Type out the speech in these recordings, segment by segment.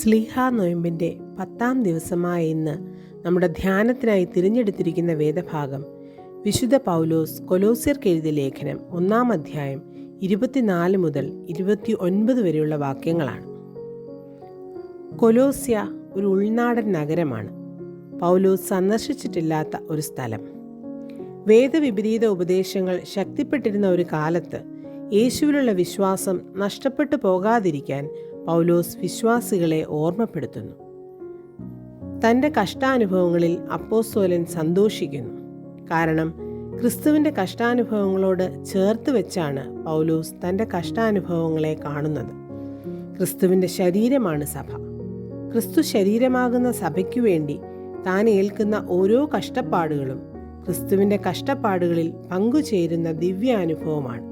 ശ്ലീഹാ നൊയമ്പിൻ്റെ 10-ാം ദിവസമായ ഇന്ന് നമ്മുടെ ധ്യാനത്തിനായി തിരഞ്ഞെടുത്തിരിക്കുന്ന വേദഭാഗം വിശുദ്ധ പൗലോസ് കൊലോസ്യർക്ക് എഴുതിയ ലേഖനം 1-ാം അധ്യായം 24 മുതൽ 29 വരെയുള്ള വാക്യങ്ങളാണ്. കൊലോസ്യ ഒരു ഉൾനാടൻ നഗരമാണ്. പൗലോസ് സന്ദർശിച്ചിട്ടില്ലാത്ത ഒരു സ്ഥലം. വേദവിപരീത ഉപദേശങ്ങൾ ശക്തിപ്പെട്ടിരുന്ന ഒരു കാലത്ത് യേശുവിലുള്ള വിശ്വാസം നഷ്ടപ്പെട്ടു പോകാതിരിക്കാൻ പൗലോസ് വിശ്വാസികളെ ഓർമ്മപ്പെടുത്തുന്നു. തൻ്റെ കഷ്ടാനുഭവങ്ങളിൽ അപ്പോസ്തലൻ സന്തോഷിക്കുന്നു. കാരണം ക്രിസ്തുവിൻ്റെ കഷ്ടാനുഭവങ്ങളോട് ചേർത്ത് വെച്ചാണ് പൗലോസ് തൻ്റെ കഷ്ടാനുഭവങ്ങളെ കാണുന്നത്. ക്രിസ്തുവിൻ്റെ ശരീരമാണ് സഭ. ക്രിസ്തു ശരീരമാകുന്ന സഭയ്ക്കു വേണ്ടി താൻ ഏൽക്കുന്ന ഓരോ കഷ്ടപ്പാടുകളും ക്രിസ്തുവിൻ്റെ കഷ്ടപ്പാടുകളിൽ പങ്കുചേരുന്ന ദിവ്യാനുഭവമാണ്.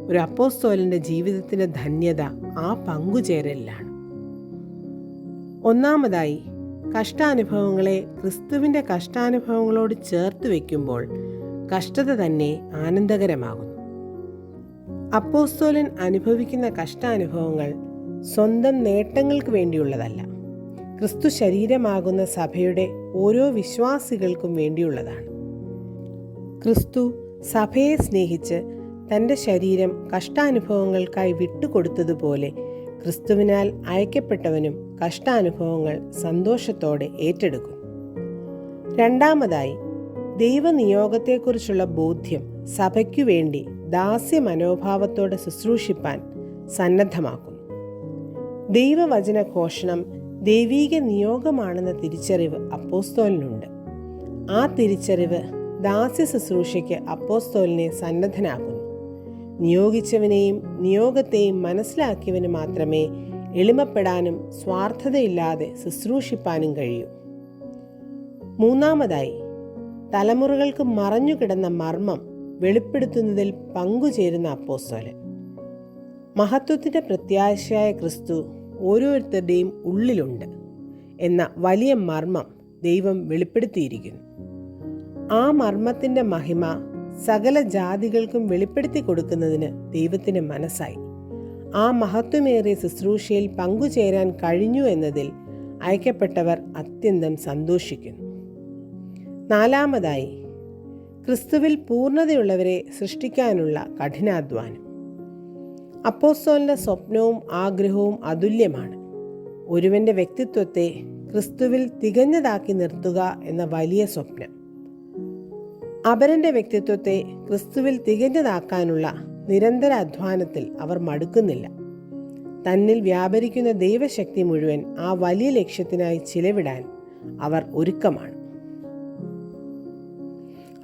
ഒരു അപ്പോസ്തലൻ്റെ ജീവിതത്തിൻ്റെ ധന്യത ആ പങ്കുചേരലിലാണ്. ഒന്നാമതായി, കഷ്ടാനുഭവങ്ങളെ ക്രിസ്തുവിൻ്റെ കഷ്ടാനുഭവങ്ങളോട് ചേർത്ത് വയ്ക്കുമ്പോൾ കഷ്ടത തന്നെ ആനന്ദകരമാകുന്നു. അപ്പോസ്തലൻ അനുഭവിക്കുന്ന കഷ്ടാനുഭവങ്ങൾ സ്വന്തം നേട്ടങ്ങൾക്ക് വേണ്ടിയുള്ളതല്ല, ക്രിസ്തു ശരീരമാകുന്ന സഭയുടെ ഓരോ വിശ്വാസികൾക്കും വേണ്ടിയുള്ളതാണ്. ക്രിസ്തു സഭയെ സ്നേഹിച്ച് തൻ്റെ ശരീരം കഷ്ടാനുഭവങ്ങൾക്കായി വിട്ടുകൊടുത്തതുപോലെ ക്രിസ്തുവിനാൽ അയക്കപ്പെട്ടവനും കഷ്ടാനുഭവങ്ങൾ സന്തോഷത്തോടെ ഏറ്റെടുക്കും. രണ്ടാമതായി, ദൈവനിയോഗത്തെക്കുറിച്ചുള്ള ബോധ്യം സഭയ്ക്കു വേണ്ടി ദാസ്യ മനോഭാവത്തോടെ ശുശ്രൂഷിപ്പാൻ സന്നദ്ധമാക്കുന്നു. ദൈവവചന ഘോഷണം ദൈവീക നിയോഗമാണെന്ന തിരിച്ചറിവ് അപ്പോസ്തലനുണ്ട്. ആ തിരിച്ചറിവ് ദാസ്യ ശുശ്രൂഷയ്ക്ക് അപ്പോസ്തലനെ സന്നദ്ധനാക്കുന്നു. നിയോഗിച്ചവനെയും നിയോഗത്തെയും മനസ്സിലാക്കിയവന് മാത്രമേ എളിമപ്പെടാനും സ്വാർത്ഥതയില്ലാതെ ശുശ്രൂഷിപ്പാനും കഴിയൂ. മൂന്നാമതായി, തലമുറകൾക്ക് മറഞ്ഞുകിടന്ന മർമ്മം വെളിപ്പെടുത്തുന്നതിൽ പങ്കുചേരുന്ന അപ്പോസ്തലൻ. മഹത്വത്തിൻ്റെ പ്രത്യാശയായ ക്രിസ്തു ഓരോരുത്തരുടെയും ഉള്ളിലുണ്ട് എന്ന വലിയ മർമ്മം ദൈവം വെളിപ്പെടുത്തിയിരിക്കുന്നു. ആ മർമ്മത്തിൻ്റെ മഹിമ സകല ജാതികൾക്കും വെളിപ്പെടുത്തി കൊടുക്കുന്നതിന് ദൈവത്തിന് മനസ്സായി. ആ മഹത്വമേറിയ ശുശ്രൂഷയിൽ പങ്കുചേരാൻ കഴിഞ്ഞു എന്നതിൽ അയക്കപ്പെട്ടവർ അത്യന്തം സന്തോഷിക്കുന്നു. നാലാമതായി, ക്രിസ്തുവിൽ പൂർണ്ണതയുള്ളവരെ സൃഷ്ടിക്കാനുള്ള കഠിനാധ്വാനം. അപ്പോസ്തലന്റെ സ്വപ്നവും ആഗ്രഹവും അതുല്യമാണ്. ഒരുവന്റെ വ്യക്തിത്വത്തെ ക്രിസ്തുവിൽ തികഞ്ഞതാക്കി നിർത്തുക എന്ന വലിയ സ്വപ്നം. അപരന്റെ വ്യക്തിത്വത്തെ ക്രിസ്തുവിൽ തികഞ്ഞതാക്കാനുള്ള നിരന്തര അധ്വാനത്തിൽ അവർ മടുക്കുന്നില്ല. തന്നിൽ വ്യാപരിക്കുന്ന ദൈവശക്തി മുഴുവൻ ആ വലിയ ലക്ഷ്യത്തിനായി ചിലവിടാൻ അവർ ഒരുക്കമാണ്.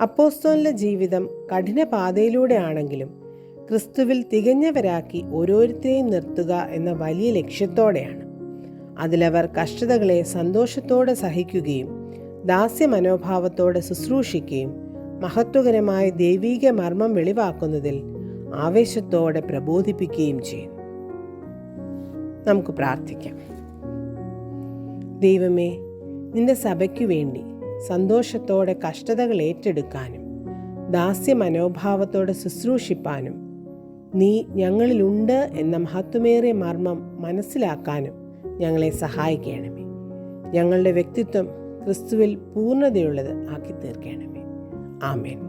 അപ്പോസ്തലന്റെ ജീവിതം കഠിന പാതയിലൂടെ ആണെങ്കിലും ക്രിസ്തുവിൽ തികഞ്ഞവരാക്കി ഓരോരുത്തരെയും നിർത്തുക എന്ന വലിയ ലക്ഷ്യത്തോടെയാണ്. അതിലവർ കഷ്ടതകളെ സന്തോഷത്തോടെ സഹിക്കുകയും ദാസ്യ മനോഭാവത്തോടെ ശുശ്രൂഷിക്കുകയും മഹത്വകരമായ ദൈവീക മർമ്മം വെളിവാക്കുന്നതിൽ ആവേശത്തോടെ പ്രബോധിപ്പിക്കുകയും ചെയ്യുന്നു. നമുക്ക് പ്രാർത്ഥിക്കാം. ദൈവമേ, നിന്റെ സഭയ്ക്കു വേണ്ടി സന്തോഷത്തോടെ കഷ്ടതകൾ ഏറ്റെടുക്കാനും ദാസ്യ മനോഭാവത്തോടെ ശുശ്രൂഷിപ്പാനും നീ ഞങ്ങളിലുണ്ട് എന്ന മഹത്വമേറിയ മർമ്മം മനസ്സിലാക്കാനും ഞങ്ങളെ സഹായിക്കണമേ. ഞങ്ങളുടെ വ്യക്തിത്വം ക്രിസ്തുവിൽ പൂർണ്ണതയുള്ളത് ആക്കി തീർക്കണമേ. ആമേൻ.